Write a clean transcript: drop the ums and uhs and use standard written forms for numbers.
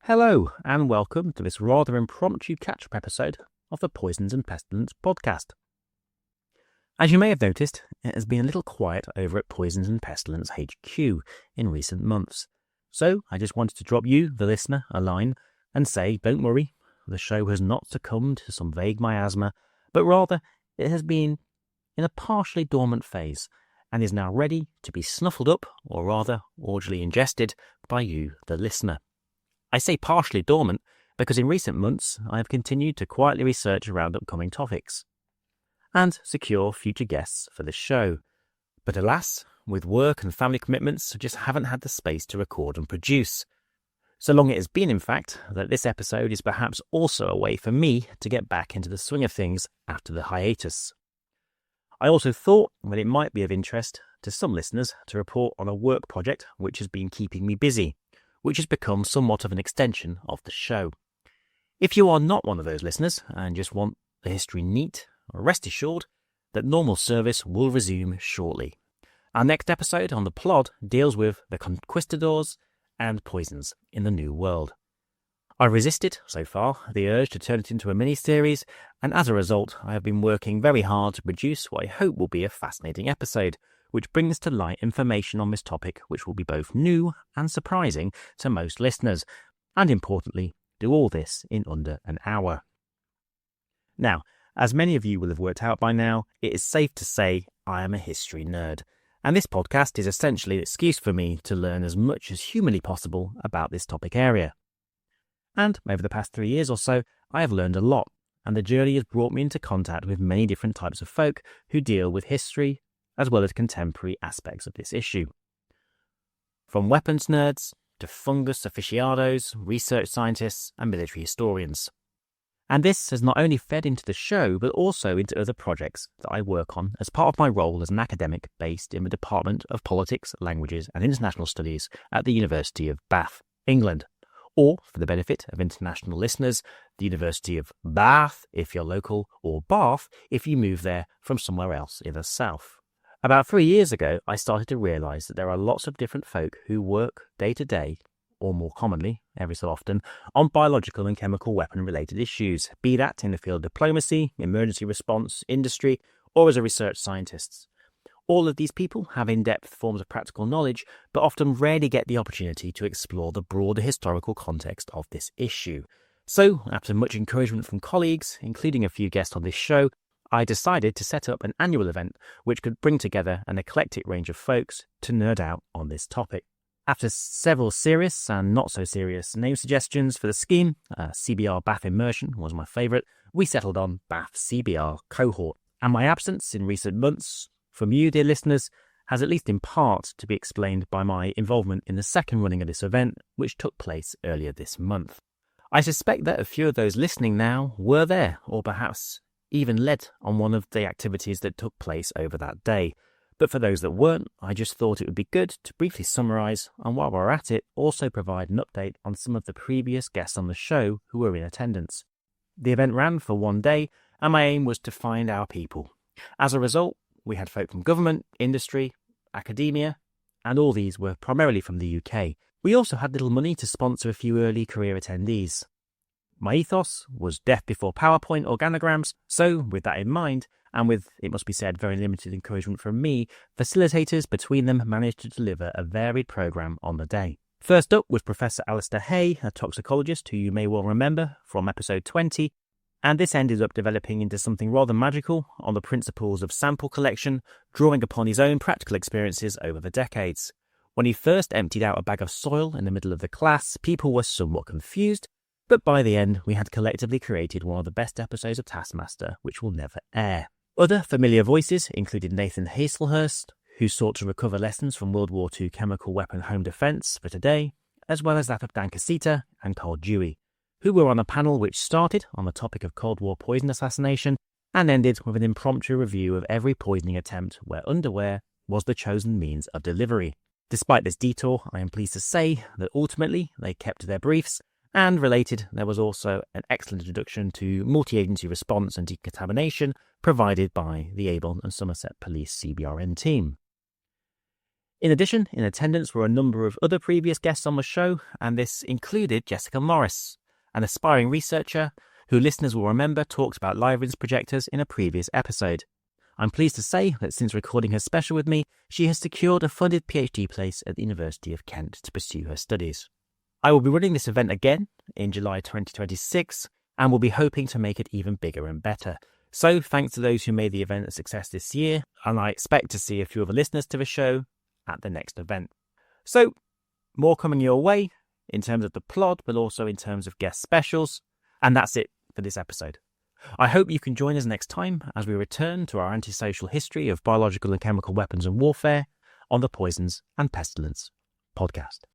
Hello, and welcome to this rather impromptu catch-up episode of the Poisons and Pestilence podcast. As you may have noticed, it has been a little quiet over at Poisons and Pestilence HQ in recent months. So I just wanted to drop you, the listener, a line and say, don't worry, the show has not succumbed to some vague miasma, but rather it has been in a partially dormant phase and is now ready to be snuffled up, or rather orally ingested, by you, the listener. I say partially dormant because in recent months I have continued to quietly research around upcoming topics and secure future guests for the show. But alas, with work and family commitments, I just haven't had the space to record and produce. So long it has been, in fact, that this episode is perhaps also a way for me to get back into the swing of things after the hiatus. I also thought that it might be of interest to some listeners to report on a work project which has been keeping me busy, which has become somewhat of an extension of the show. If you are not one of those listeners and just want the history neat, rest assured that normal service will resume shortly. Our next episode on the plot deals with the conquistadors and poisons in the New World. I resisted, so far, the urge to turn it into a mini-series, and as a result, I have been working very hard to produce what I hope will be a fascinating episode, which brings to light information on this topic which will be both new and surprising to most listeners, and importantly, do all this in under an hour. Now, as many of you will have worked out by now, it is safe to say I am a history nerd, and this podcast is essentially an excuse for me to learn as much as humanly possible about this topic area. And over the past 3 years or so, I have learned a lot, and the journey has brought me into contact with many different types of folk who deal with history, as well as contemporary aspects of this issue. From weapons nerds to fungus aficionados, research scientists, and military historians. And this has not only fed into the show, but also into other projects that I work on as part of my role as an academic based in the Department of Politics, Languages and International Studies at the University of Bath, England. Or, for the benefit of international listeners, the University of Bath if you're local, or Bath if you move there from somewhere else in the south. About 3 years ago, I started to realise that there are lots of different folk who work day to day, or more commonly, every so often, on biological and chemical weapon-related issues, be that in the field of diplomacy, emergency response, industry, or as a research scientist. All of these people have in-depth forms of practical knowledge, but often rarely get the opportunity to explore the broader historical context of this issue. So, after much encouragement from colleagues, including a few guests on this show, I decided to set up an annual event which could bring together an eclectic range of folks to nerd out on this topic. After several serious and not so serious name suggestions for the scheme, CBR Bath Immersion was my favourite, we settled on Bath CBR Cohort. And my absence in recent months from you, dear listeners, has at least in part to be explained by my involvement in the second running of this event, which took place earlier this month. I suspect that a few of those listening now were there, or perhaps even led on one of the activities that took place over that day. But for those that weren't, I just thought it would be good to briefly summarise, and while we're at it, also provide an update on some of the previous guests on the show who were in attendance. The event ran for 1 day, and my aim was to find our people. As a result, we had folk from government, industry, academia, and all these were primarily from the UK. We also had little money to sponsor a few early career attendees. My ethos was death before PowerPoint organograms, so with that in mind, and with, it must be said, very limited encouragement from me, facilitators between them managed to deliver a varied programme on the day. First up was Professor Alistair Hay, a toxicologist who you may well remember from episode 20, and this ended up developing into something rather magical on the principles of sample collection, drawing upon his own practical experiences over the decades. When he first emptied out a bag of soil in the middle of the class, people were somewhat confused, but by the end, we had collectively created one of the best episodes of Taskmaster, which will never air. Other familiar voices included Nathan Hazelhurst, who sought to recover lessons from World War II chemical weapon home defence for today, as well as that of Dan Casita and Carl Dewey, who were on a panel which started on the topic of Cold War poison assassination and ended with an impromptu review of every poisoning attempt where underwear was the chosen means of delivery. Despite this detour, I am pleased to say that ultimately they kept to their briefs, and related, there was also an excellent introduction to multi-agency response and decontamination provided by the Avon and Somerset Police CBRN team. In addition, in attendance were a number of other previous guests on the show, and this included Jessica Morris, an aspiring researcher who listeners will remember talked about LIVERINS projectors in a previous episode. I'm pleased to say that since recording her special with me, she has secured a funded PhD place at the University of Kent to pursue her studies. I will be running this event again in July 2026 and will be hoping to make it even bigger and better. So thanks to those who made the event a success this year, and I expect to see a few other listeners to the show at the next event. So more coming your way in terms of the plot, but also in terms of guest specials. And that's it for this episode. I hope you can join us next time as we return to our antisocial history of biological and chemical weapons and warfare on the Poisons and Pestilence podcast.